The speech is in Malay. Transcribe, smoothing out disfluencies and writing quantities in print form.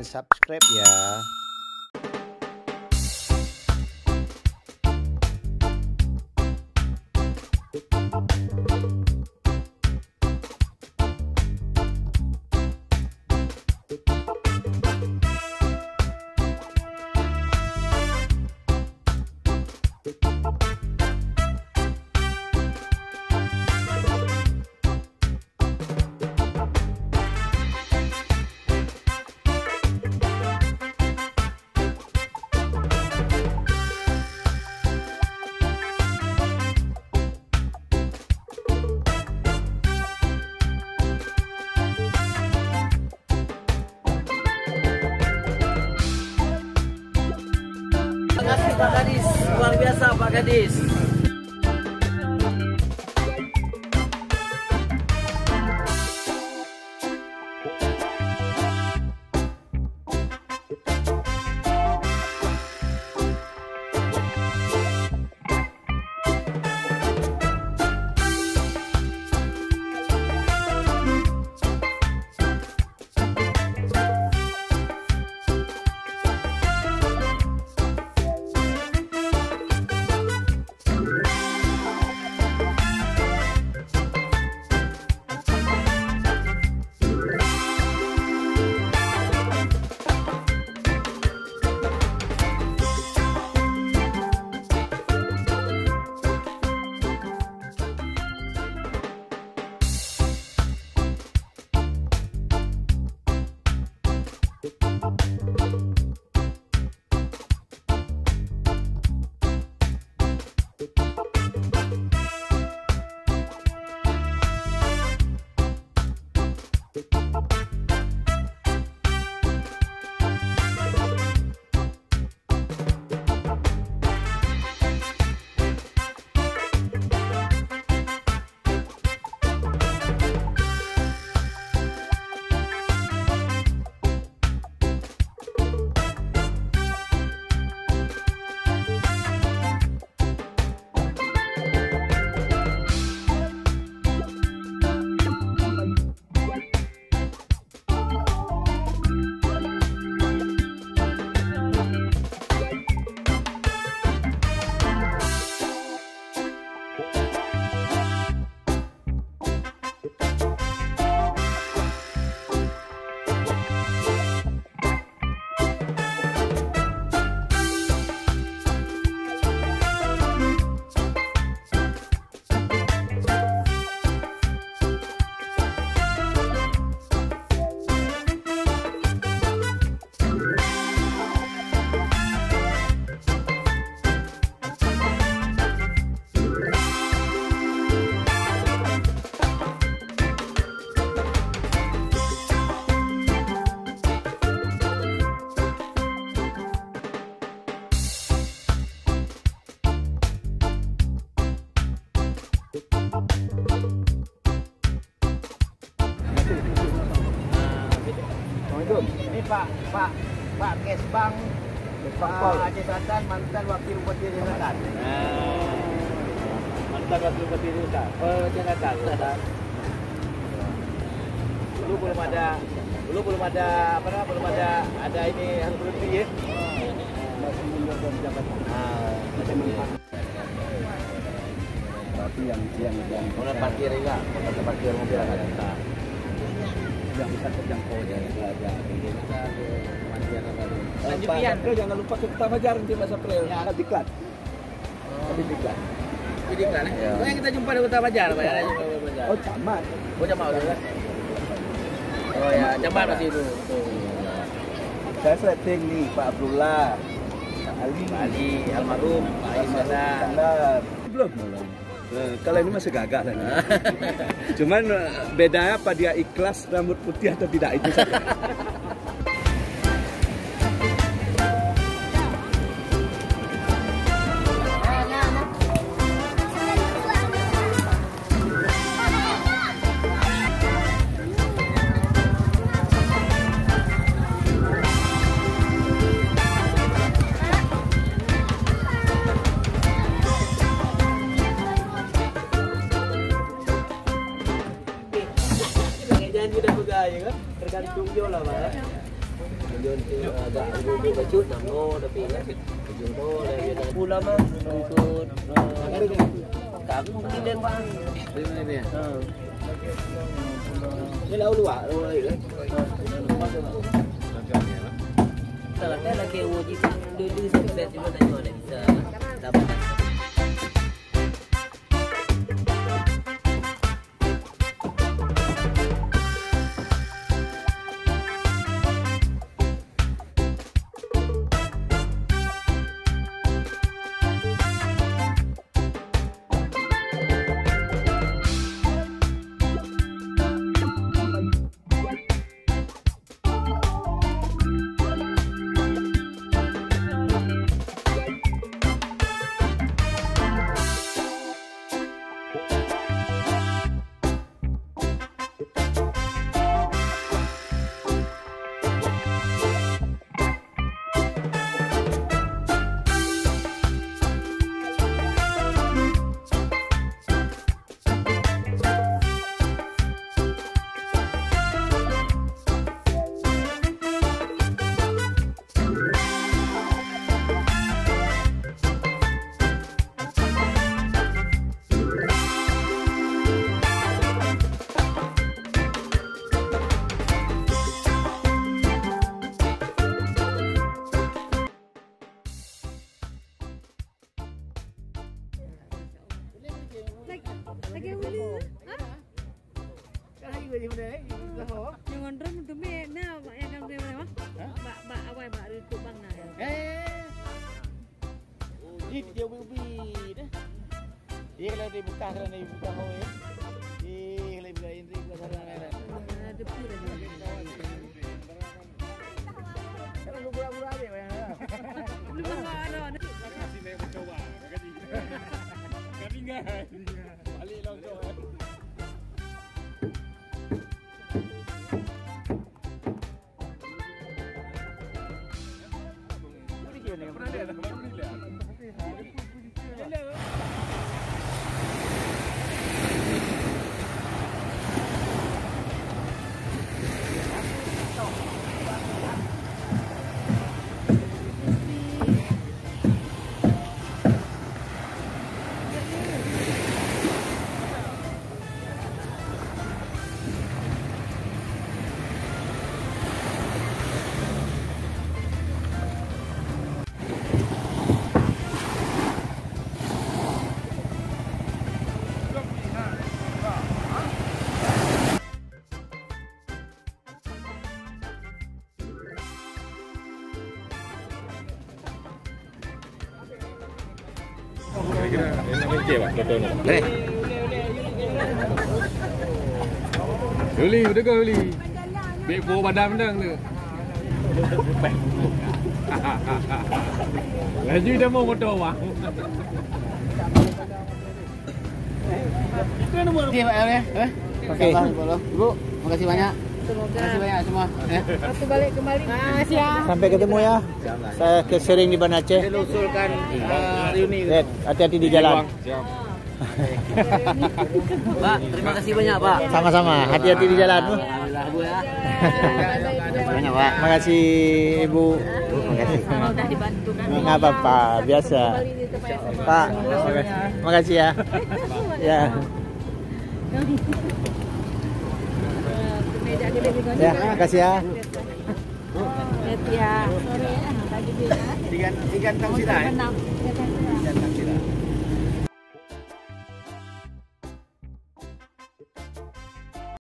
dan subscribe ya. Terima kasih Pak Kadis, luar biasa Pak Kadis. Ini Pak Kesbang Aceh Selatan, mantan Wakil Bupati Aceh Selatan. Mantan Wakil Bupati Aceh Selatan. Dulu belum ada ini harus berhenti ya. Masih menjabat jabatan. Tapi yang mulai parkir juga, parkir mobil agak susah. Yang bisa terjangkau aja. Lanjutkan. Jangan lupa ke Kota Fajar nanti Mas April. Ya, diklat. Diklat. Diklat. Oh, yang kita jumpa di Kota Fajar, Pak ya. Oh, Camat. Oh, Camat udah. Oh ya, Camat masih itu. Saya setting nih Pak Abdullah, Pak Ali, almarhum, Pak Iskandar. Belum. Kalau ini masih gagal kan. Cuman bedanya apa dia ikhlas rambut putih atau tidak itu saja. Tergantung jo lah Pak. Yun agak lucu namo tapi ujung tu dah pula mah ikut kami mungkin dan bang. Di mana dia? Ni lalu luar kan. Kalau saya lagi wujud dulu sukses cuma tanya nak bisa dapat. Lagi beli. Hah? Yang gondrong tu me na yang kan dia mana? Ba awai ba itu bang na. Ini dia ubi dah. Dia kalau dia buka kalau dia buka mau eh. Dia kalau buka ini buka sana mana. Ada pura ni. Kalau gura-gura dia mana. Lu mana? Kasih naik mencoba, kasih. Kami enggak. Balik langsung. Kira-kira enak mencet pak contohnya. Uli, udah kau uli. Beko badan mendang tu. Laju dah mau motor bang. Okey Pak ya. Okey. Ibu, makasih banyak. Semoga. Terima kasih banyak semua. Waktu balik kembali. Makasih ya. Sampai ketemu ya. Saya ke sering di Banda Aceh. Kita usulkan reuni. Hati-hati di jalan. Siap. Pak, terima kasih banyak Pak. Sama-sama. Hati-hati di jalan. Alhamdulillah Bu ya. Banyak Pak. Makasih Ibu. Makasih. Sudah dibantu kan. Enggak apa-apa, biasa. Pak, makasih ya. Ya. Ya, makasih ya. Ya. Sore ya. Pagi dia. Tiga tahun sih dah.